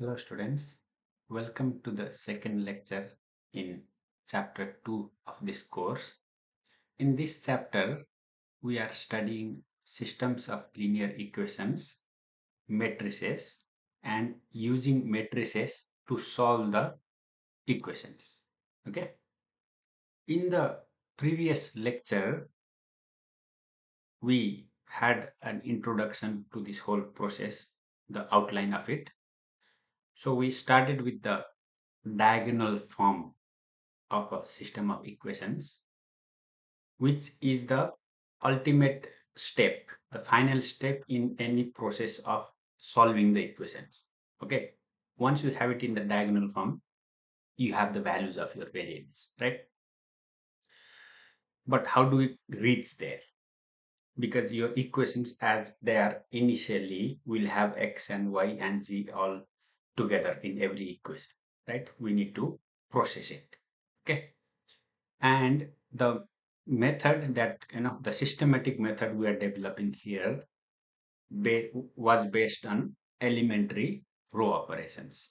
Hello students, welcome to the second lecture in chapter 2 of this course. In this chapter, we are studying systems of linear equations, matrices, and using matrices to solve the equations. Okay. In the previous lecture, we had an introduction to this whole process, the outline of it. So we started with the diagonal form of a system of equations, which is the ultimate step, the final step in any process of solving the equations. Okay, once you have it in the diagonal form, you have the values of your variables, right? But how do we reach there? Because your equations as they are initially will have x and y and z all together in every equation, right? We need to process it. Okay, and the method that the systematic method we are developing here was based on elementary row operations.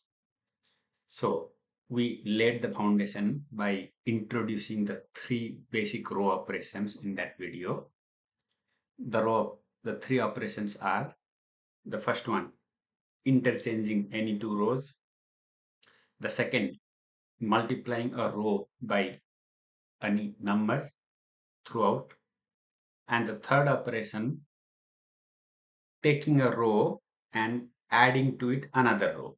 So we laid the foundation by introducing the three basic row operations in that video. The three operations are: the first one, interchanging any two rows; the second, multiplying a row by any number throughout; and the third operation, taking a row and adding to it another row.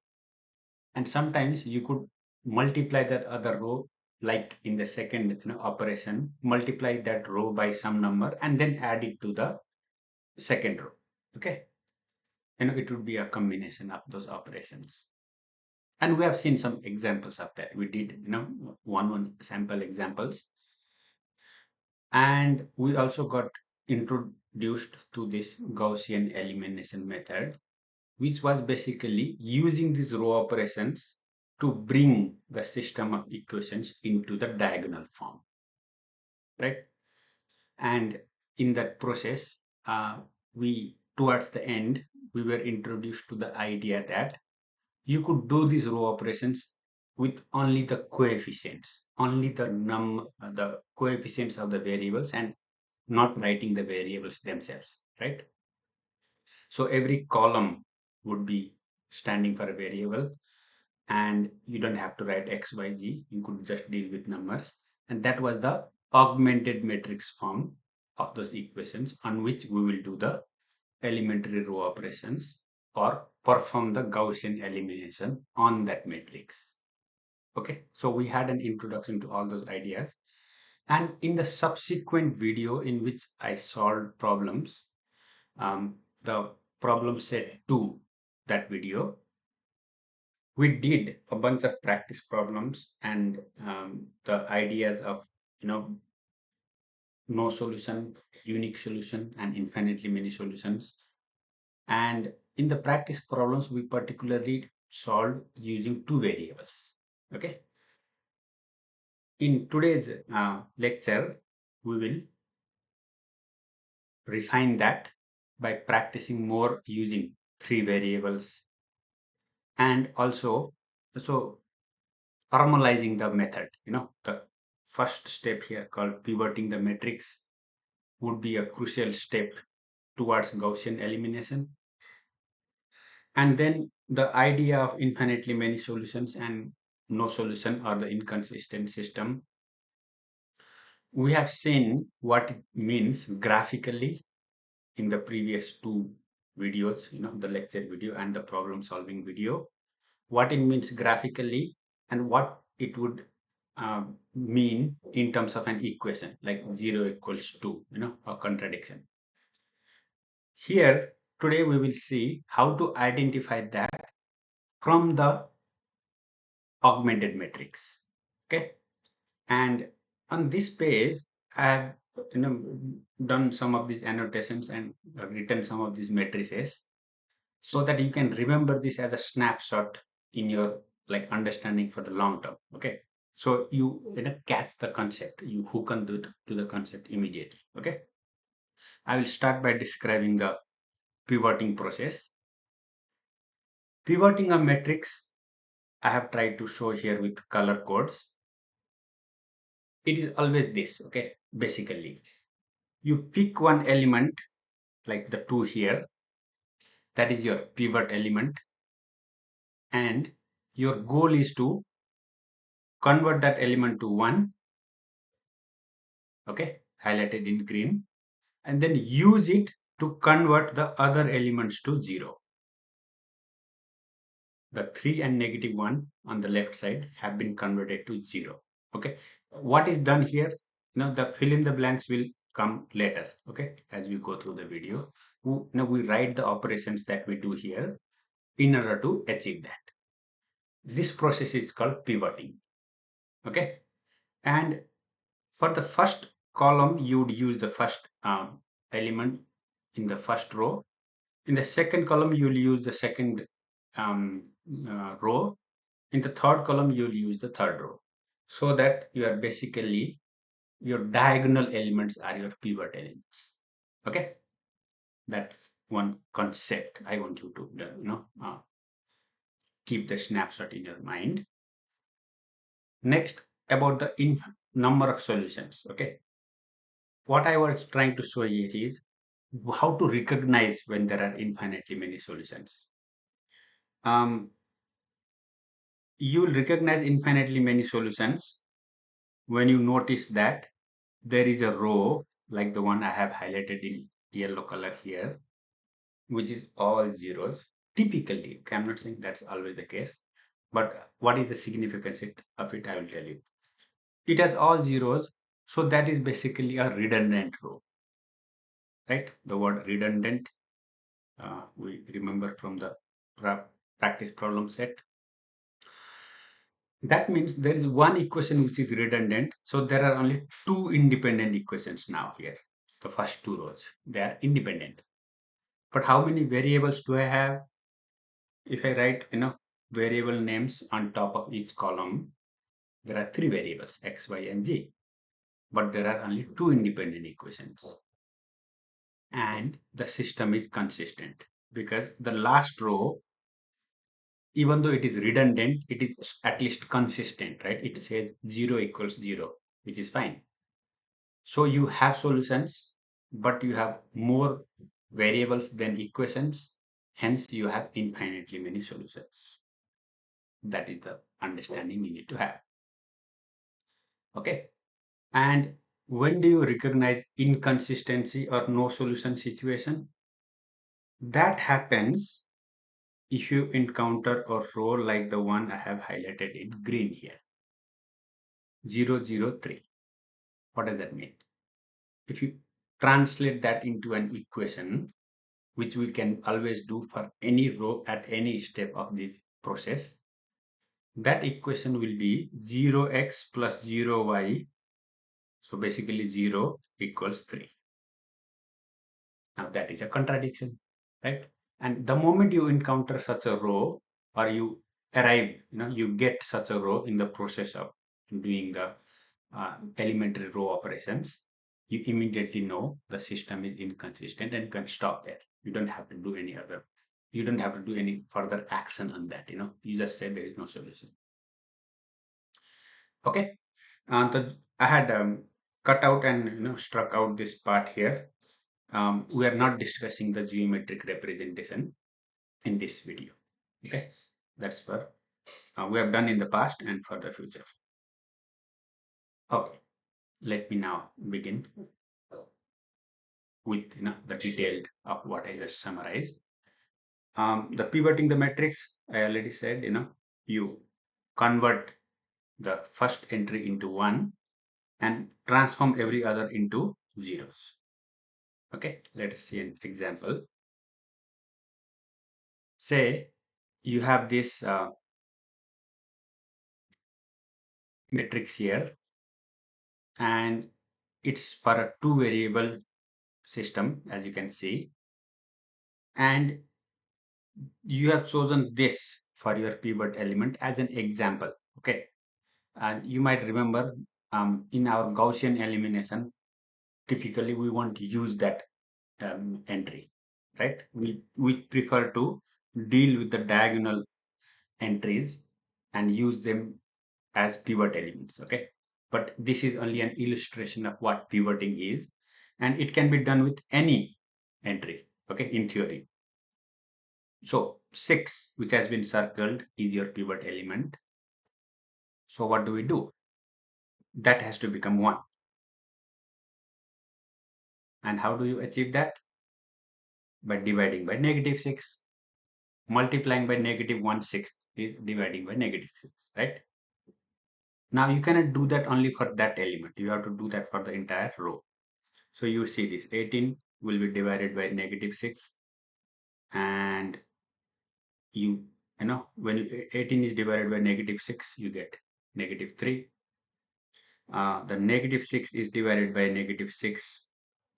And sometimes you could multiply that other row, like in the second operation, multiply that row by some number and then add it to the second row. Okay, it would be a combination of those operations. And we have seen some examples of that. We did one sample examples, and we also got introduced to this Gaussian elimination method, which was basically using these row operations to bring the system of equations into the diagonal form, right? And in that process, we towards the end, we were introduced to the idea that you could do these row operations with only the coefficients, only the coefficients of the variables, and not writing the variables themselves, right? So every column would be standing for a variable, and you don't have to write x, y, z. You could just deal with numbers. And that was the augmented matrix form of those equations on which we will do the elementary row operations or perform the Gaussian elimination on that matrix. Okay, so we had an introduction to all those ideas. And in the subsequent video in which I solved problems, the problem set 2, that video, we did a bunch of practice problems and the ideas of no solution, unique solution, and infinitely many solutions. And in the practice problems, we particularly solved using two variables. Okay, in today's lecture, we will refine that by practicing more using three variables, and also so formalizing the method. The first step here, called pivoting the matrix, would be a crucial step towards Gaussian elimination. And then the idea of infinitely many solutions and no solution, or the inconsistent system. We have seen what it means graphically in the previous two videos, the lecture video and the problem solving video. What it means graphically and what it would mean in terms of an equation like 0 equals 2, a contradiction. Here, today we will see how to identify that from the augmented matrix. Okay, and on this page, I have done some of these annotations and written some of these matrices so that you can remember this as a snapshot in your understanding for the long term. Okay, so you catch the concept, you hook on to the concept immediately. Okay, I will start by describing the pivoting process. Pivoting a matrix, I have tried to show here with color codes. It is always this, okay? Basically, you pick one element like the 2 here, that is your pivot element, and your goal is to convert that element to 1, okay, highlighted in green, and then use it to convert the other elements to 0. The 3 and -1 on the left side have been converted to 0. Okay, what is done here? Now the fill in the blanks will come later, okay, as we go through the video. Now we write the operations that we do here in order to achieve that. This process is called pivoting, okay. And for the first column, you would use the first element in the first row. In the second column, you will use the second row. In the third column, you will use the third row. So that you are basically, your diagonal elements are your pivot elements. Okay, that's one concept I want you to keep the snapshot in your mind. Next, about the number of solutions. Okay, what I was trying to show here is how to recognize when there are infinitely many solutions. You will recognize infinitely many solutions when you notice that there is a row like the one I have highlighted in yellow color here, which is all zeros. Typically, okay, I'm not saying that's always the case, but what is the significance of it, I will tell you. It has all zeros, so that is basically a redundant row, right? The word redundant, we remember from the practice problem set. That means there is one equation which is redundant. So there are only two independent equations now here. The first two rows, they are independent. But how many variables do I have? If I write, variable names on top of each column, there are three variables, x, y, and z. But there are only two independent equations. And the system is consistent because the last row, even though it is redundant, it is at least consistent, right? It says 0 equals 0, which is fine. So you have solutions, but you have more variables than equations. Hence, you have infinitely many solutions. That is the understanding you need to have. Okay. And when do you recognize inconsistency or no solution situation? That happens if you encounter a row like the one I have highlighted in green here, 003. What does that mean? If you translate that into an equation, which we can always do for any row at any step of this process, that equation will be 0x plus 0y. So basically 0 equals 3. Now that is a contradiction, right? And the moment you encounter such a row, or you arrive, you get such a row in the process of doing the elementary row operations, you immediately know the system is inconsistent and can stop there. You don't have to do you don't have to do any further action on that, you just say there is no solution. Okay. I had cut out and struck out this part here. We are not discussing the geometric representation in this video. Okay, that's for we have done in the past and for the future. Okay, let me now begin with the detailed of what I just summarized. The pivoting the matrix, I already said, you convert the first entry into 1 and transform every other into zeros. Okay, let us see an example. Say you have this matrix here, and it's for a two variable system, as you can see, and you have chosen this for your pivot element as an example. Okay, and you might remember in our Gaussian elimination, typically we want to use that entry, right? We prefer to deal with the diagonal entries and use them as pivot elements. Okay, but this is only an illustration of what pivoting is, and it can be done with any entry, okay, in theory. So 6, which has been circled, is your pivot element. So what do we do? That has to become 1. And how do you achieve that? By dividing by -6. Multiplying by -1/6 is dividing by -6, right? Now you cannot do that only for that element. You have to do that for the entire row. So you see this 18 will be divided by -6, and you know when 18 is divided by -6, you get -3. The -6 is divided by -6,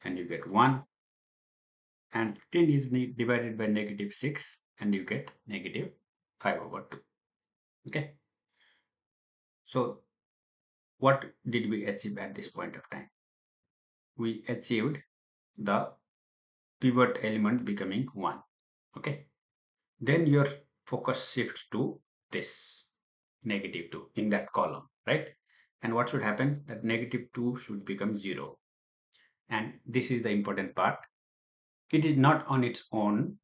and you get 1. And 10 is divided by -6, and you get -5/2. Okay. So what did we achieve at this point of time? We achieved the pivot element becoming 1. Okay. Then your focus shifts to this -2 in that column, right? And what should happen? That -2 should become 0. And this is the important part. It is not on its own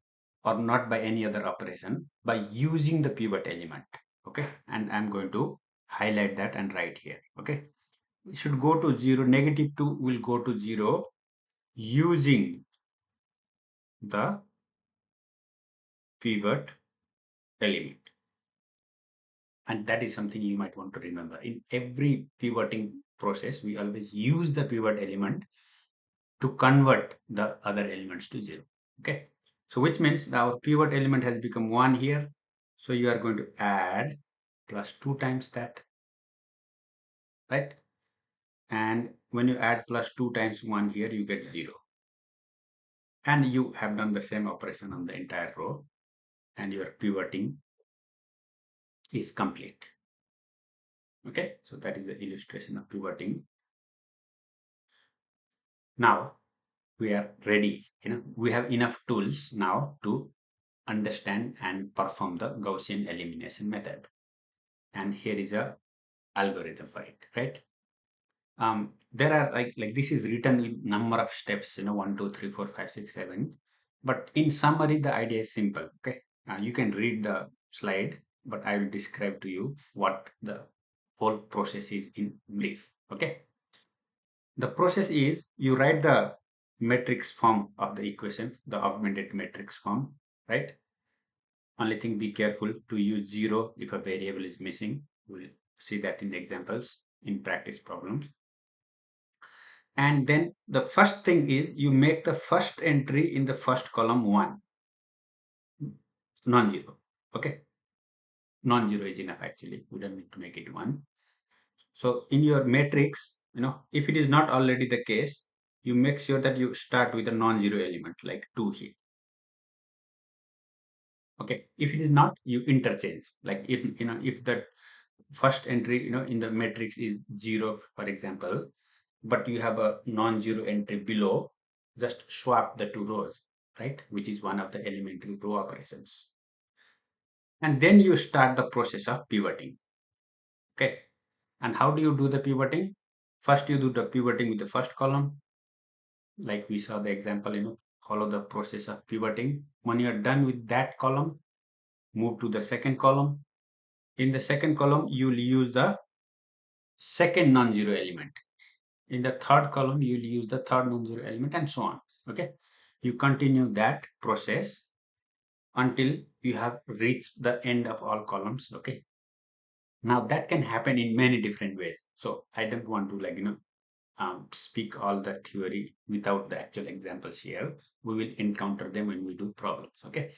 or not by any other operation, by using the pivot element. Okay. And I'm going to highlight that and write here. Okay. It should go to 0. -2 will go to 0 using the pivot element. And that is something you might want to remember. In every pivoting process, we always use the pivot element to convert the other elements to 0. Okay. So which means our pivot element has become 1 here. So you are going to add plus 2 times that, right? And when you add plus 2 times 1 here, you get 0. And you have done the same operation on the entire row, and your pivoting is complete. Okay, so that is the illustration of pivoting. Now we are ready. We have enough tools now to understand and perform the Gaussian elimination method. And here is a algorithm for it, right? There are like this is written in number of steps, 1, 2, 3, 4, 5, 6, 7. But in summary, the idea is simple. Okay, you can read the slide, but I will describe to you what the whole process is in brief. Okay, the process is you write the matrix form of the equation, the augmented matrix form, right? Only thing, be careful to use 0 if a variable is missing. We'll see that in examples in practice problems. And then the first thing is you make the first entry in the first column 1, non-zero. Okay, non-zero is enough actually. We don't need to make it 1. So in your matrix, if it is not already the case, you make sure that you start with a non-zero element like 2 here. Okay, if it is not, you interchange. Like if the first entry in the matrix is 0, for example, but you have a non-zero entry below, just swap the 2 rows, right? Which is one of the elementary row operations. And then you start the process of pivoting. Okay. And how do you do the pivoting? First, you do the pivoting with the first column. Like we saw the example, follow the process of pivoting. When you are done with that column, move to the second column. In the second column, you will use the second non-zero element. In the third column, you will use the third non-zero element, and so on. Okay. You continue that process until you have reached the end of all columns. Okay. Now that can happen in many different ways. So I don't want to speak all the theory without the actual examples here. We will encounter them when we do problems. Okay.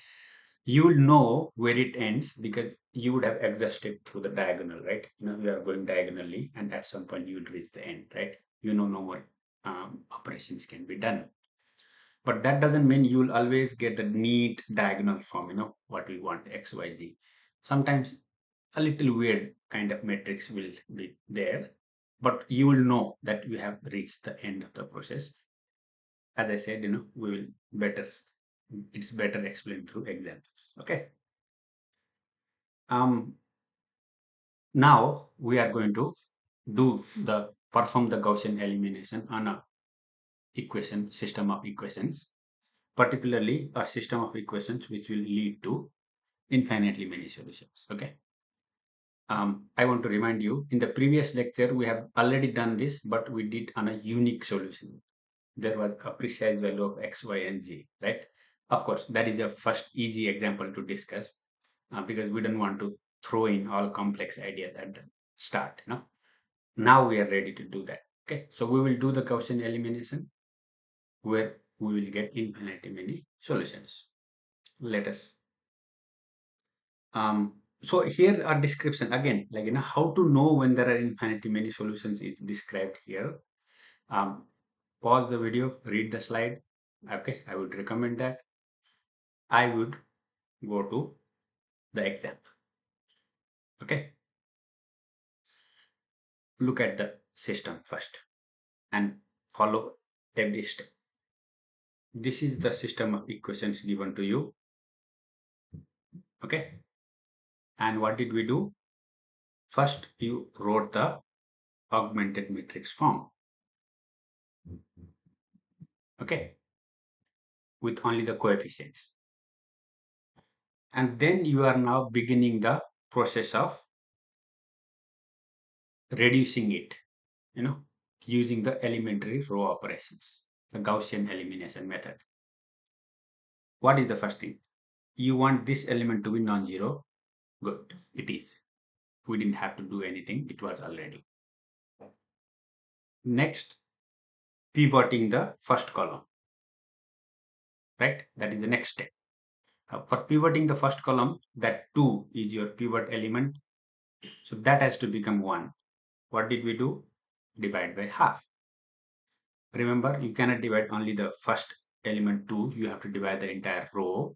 You will know where it ends because you would have exhausted through the diagonal, right? You are going diagonally, and at some point you will reach the end, right? No more operations can be done. But that doesn't mean you will always get the neat diagonal form, what we want, x, y, z. Sometimes a little weird kind of matrix will be there, but you will know that you have reached the end of the process. As I said, we will better It's better explained through examples. Okay. Um, Now we are going to perform the Gaussian elimination on a equation system of equations, particularly a system of equations which will lead to infinitely many solutions. Okay. I want to remind you, in the previous lecture we have already done this, but we did on a unique solution. There was a precise value of x, y, and z, right? Of course, that is a first easy example to discuss, because we don't want to throw in all complex ideas at the start. Now we are ready to do that. Okay, so we will do the Gaussian elimination where we will get infinitely many solutions. Let us. So here a description again, like how to know when there are infinitely many solutions is described here. Um, Pause the video, read the slide. Okay, I would recommend that. I would go to the example. Okay, look at the system first and follow every step. This is the system of equations given to you. Okay, and what did we do? First, you wrote the augmented matrix form. Okay, with only the coefficients. And then you are now beginning the process of reducing it, using the elementary row operations, the Gaussian elimination method. What is the first thing? You want this element to be non-zero. Good, it is. We didn't have to do anything, it was already. Next, pivoting the first column, right? That is the next step. For pivoting the first column, that 2 is your pivot element. So that has to become 1. What did we do? Divide by half. Remember, you cannot divide only the first element 2. You have to divide the entire row.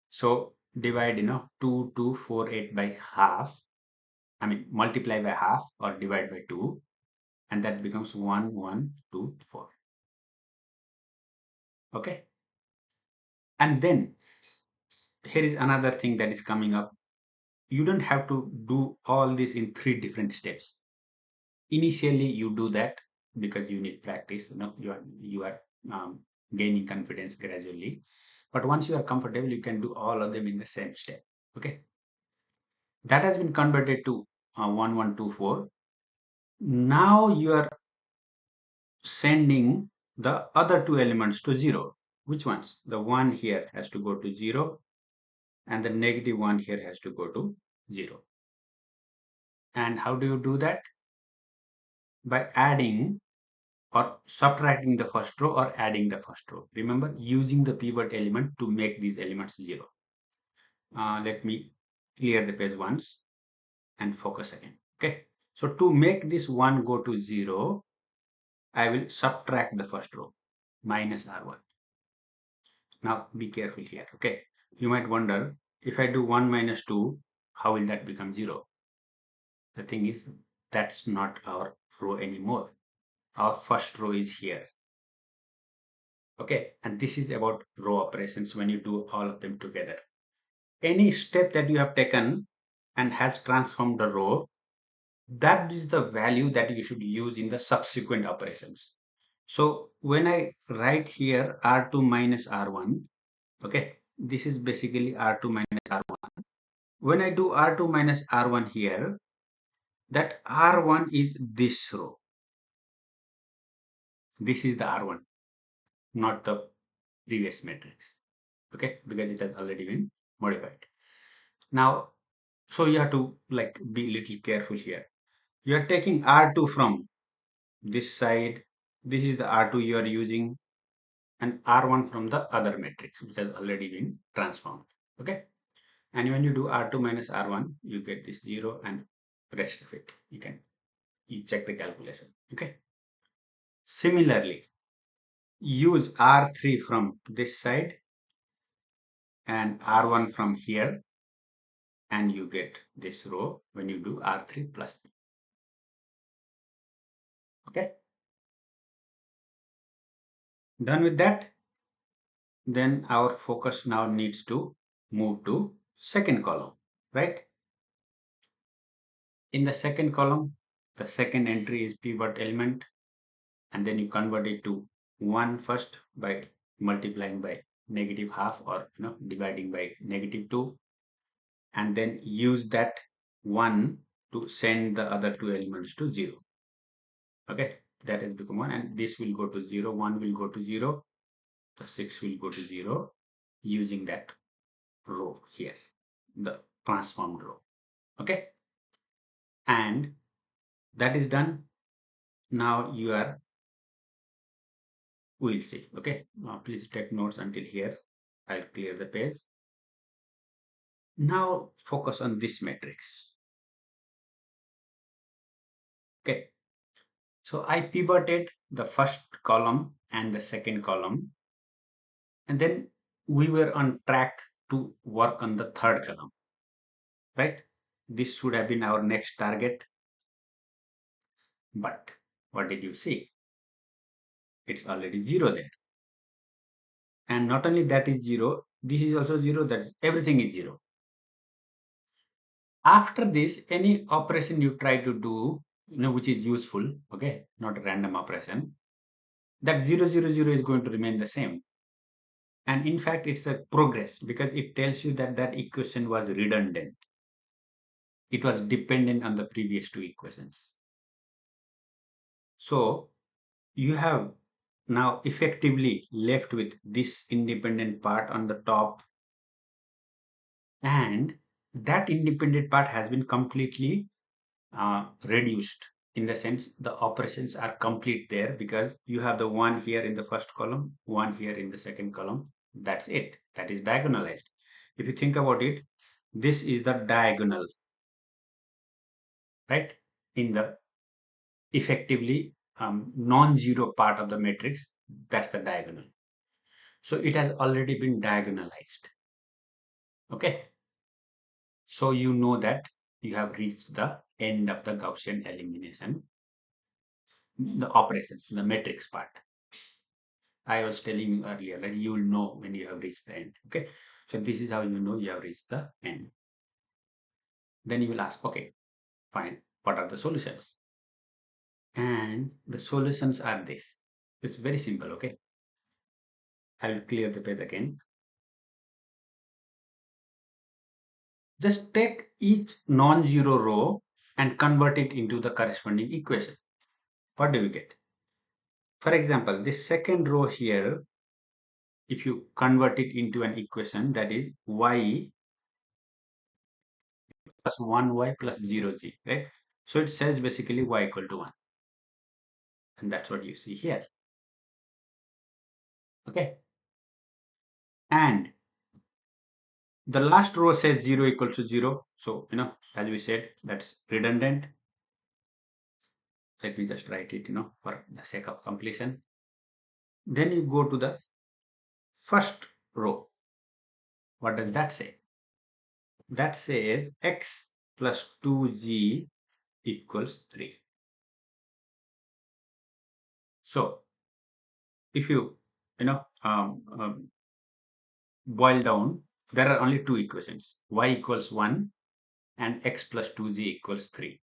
So divide, 2, 2, 4, 8 by half. I mean, multiply by half or divide by 2. And that becomes 1, 1, 2, 4. Okay. And then here is another thing that is coming up. You don't have to do all this in 3 different steps. Initially, you do that because you need practice. You are gaining confidence gradually. But once you are comfortable, you can do all of them in the same step. Okay. That has been converted to 1, 1, 2, 4. Now you are sending the other two elements to 0. Which ones? The 1 here has to go to 0 and the negative 1 here has to go to 0. And how do you do that? By adding or subtracting the first row or adding the first row. Remember, using the pivot element to make these elements 0. Let me clear the page once and focus again. Okay. So to make this 1 go to 0, I will subtract the first row, minus R1. Now be careful here. Okay. You might wonder, if I do 1 minus 2, how will that become 0? The thing is, that's not our row anymore. Our first row is here. Okay. And this is about row operations when you do all of them together. Any step that you have taken and has transformed the row, that is the value that you should use in the subsequent operations. So when I write here R2 minus R1, okay, this is basically R2 minus R1. When I do R2 minus R1 here, that R1 is this row. This is the R1, not the previous matrix. Okay, because it has already been modified. Now, so you have to be little careful here. You are taking R2 from this side. This is the R2 you are using, and R1 from the other matrix, which has already been transformed. Okay. And when you do R2 minus R1, you get this 0 and rest of it. You check the calculation. Okay. Similarly, use R3 from this side and R1 from here, and you get this row when you do R3 plus. Okay. Done with that? then our focus now needs to move to second column, right? In the second column, the second entry is pivot element, and then you convert it to 1 first by multiplying by negative half, or dividing by negative 2, and then use that 1 to send the other two elements to 0. Okay, that has become 1, and this will go to 0, 1 will go to 0, the 6 will go to 0, using that row here, the transformed row. Okay, and that is done. Now you are, we'll see. Okay, now please take notes until here. I'll clear the page. Now focus on this matrix. Okay, so I pivoted the first column and the second column, and then we were on track to work on the third column, right? This should have been our next target, but what did you see? It's already 0 there. And not only that is 0, this is also 0, that everything is 0. After this, any operation you try to do, which is useful, okay, not a random operation, that 0, 0, 0 is going to remain the same. And in fact, it's a progress, because it tells you that that equation was redundant. It was dependent on the previous two equations. So you have now effectively left with this independent part on the top, and that independent part has been completely reduced, in the sense the operations are complete there, because you have the one here in the first column, one here in the second column. That's it. That is diagonalized. If you think about it, this is the diagonal, right? In the effectively non-zero part of the matrix, that's the diagonal. So it has already been diagonalized. Okay. So you know that you have reached the end of the Gaussian elimination, the operations, the matrix part. I was telling you earlier, like you will know when you have reached the end. Okay. So this is how you know you have reached the end. Then you will ask, okay, fine. What are the solutions? And the solutions are this. It's very simple. Okay. I will clear the page again. Just take each non-zero row and convert it into the corresponding equation. What do we get? For example, this second row here, if you convert it into an equation, that is y plus 1y plus 0z, right? So it says basically y equal to 1. And that's what you see here. Okay. And the last row says 0 equals to 0. So, as we said, that's redundant. Let me just write it, for the sake of completion. Then you go to the first row. What does that say? That says x plus 2z equals 3. So if you, boil down, there are only two equations, y equals 1 and x plus 2z equals 3.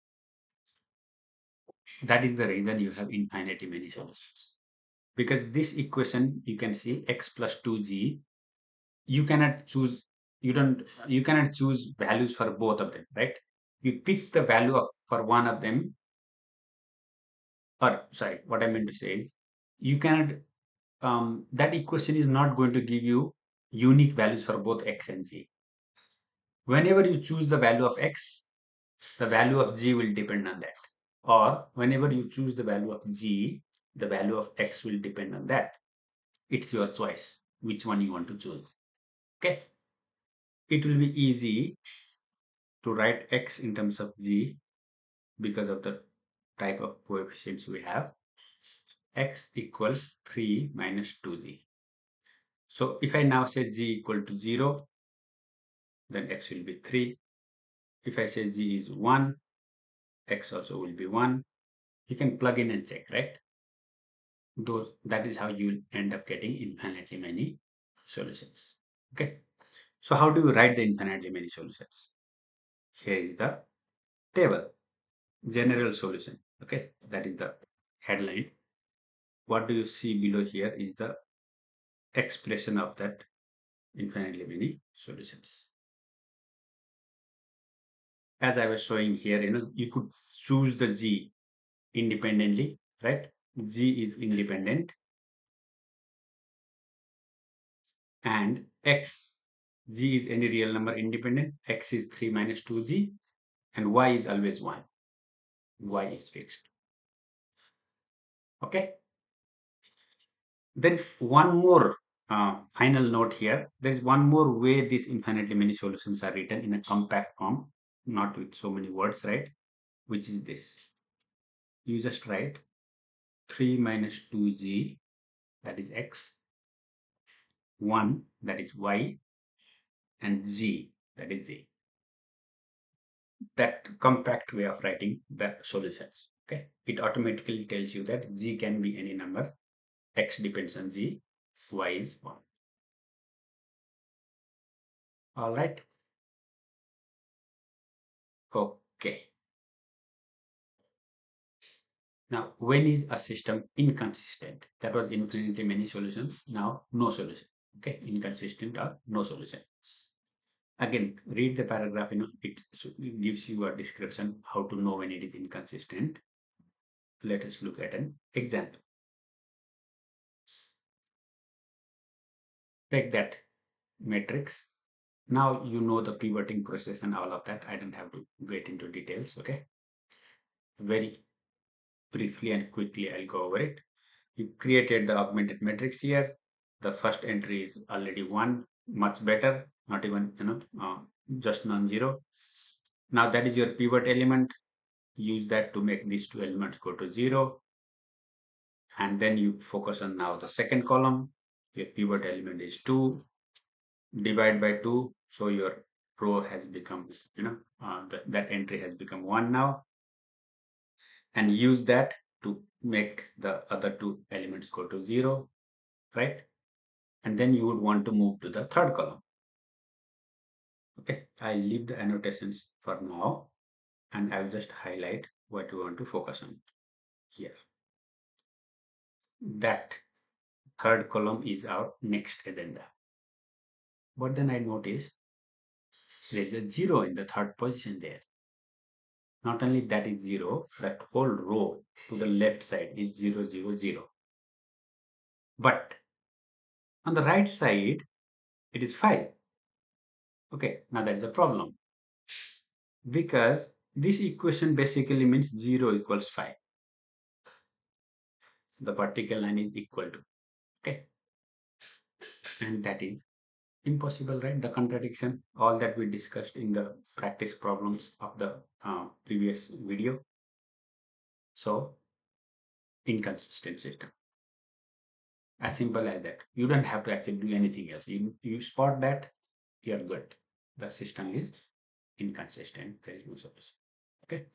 That is the reason you have infinitely many solutions. Because this equation, you can see x plus 2z, you cannot choose, you cannot choose values for both of them, right? You pick the value of for one of them, or sorry, what I meant to say is, you cannot, that equation is not going to give you unique values for both x and z. Whenever you choose the value of x, the value of g will depend on that. Or whenever you choose the value of g, the value of x will depend on that. It's your choice which one you want to choose. Okay. It will be easy to write x in terms of g because of the type of coefficients we have. X equals 3 minus 2z. So if I now say g equal to 0, then x will be 3. If I say g is 1, x also will be 1. You can plug in and check, right? That is how you will end up getting infinitely many solutions. Okay. So how do you write the infinitely many solutions? Here is the table, general solution. Okay. That is the headline. What do you see below here is the expression of that infinitely many solutions. As I was showing here, you could choose the G independently, right? G is independent and X, G is any real number independent, X is 3 minus 2G and Y is always 1. Y is fixed. Okay. There is one more final note here. There is one more way these infinitely many solutions are written in a compact form, not with so many words, right? Which is this. You just write 3 minus 2G, that is X, 1, that is Y, and G, that is Z. That compact way of writing the solutions. Okay. It automatically tells you that G can be any number. X depends on G. Y is 1. All right. Okay. Now, when is a system inconsistent? That was infinitely many solutions. Now, no solution. Okay. Inconsistent or no solution. Again, read the paragraph. It gives you a description how to know when it is inconsistent. Let us look at an example. Take that matrix. Now you know the pivoting process and all of that. I don't have to get into details. Okay. Very briefly and quickly, I'll go over it. You created the augmented matrix here. The first entry is already 1, much better, not even, just non-zero. Now that is your pivot element. Use that to make these two elements go to 0. And then you focus on now the second column. Your pivot element is 2. Divide by 2. So your row has become, that entry has become 1 now. And use that to make the other two elements go to 0, right? And then you would want to move to the third column. Okay, I'll leave the annotations for now and I'll just highlight what we want to focus on here. That third column is our next agenda. But then I notice there is a 0 in the third position there. Not only that is 0, that whole row to the left side is 0, 0, 0. But on the right side, it is 5. Okay, now that is a problem because this equation basically means 0 equals 5. The vertical line is equal to, okay, and that is impossible, right? The contradiction, all that we discussed in the practice problems of the previous video. So inconsistent system, as simple as that. You don't have to actually do anything else. You spot that, you're good. The system is inconsistent. There is no solution. Okay,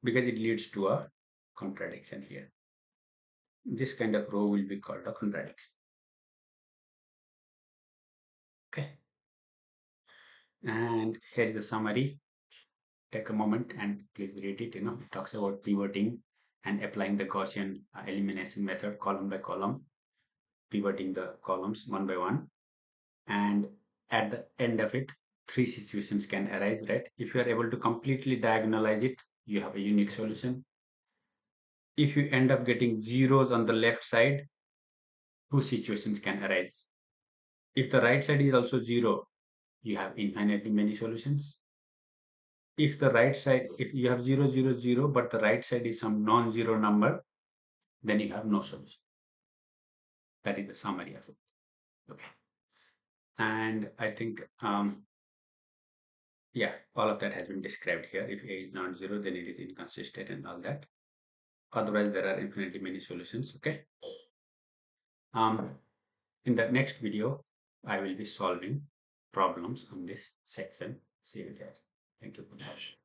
because it leads to a contradiction here. This kind of row will be called a contradiction. Okay, and here is the summary. Take a moment and please read it. It talks about pivoting and applying the Gaussian elimination method column by column, pivoting the columns one by one. And at the end of it, 3 situations can arise, right? If you are able to completely diagonalize it, you have a unique solution. If you end up getting zeros on the left side, 2 situations can arise. If the right side is also 0, you have infinitely many solutions. If the right side, if you have 0, 0, 0, but the right side is some non-zero number, then you have no solution. That is the summary of it. Okay. And I think, yeah, all of that has been described here. If A is not zero, then it is inconsistent and all that. Otherwise, there are infinitely many solutions. Okay. In the next video, I will be solving problems on this section. See you there. Thank you for watching.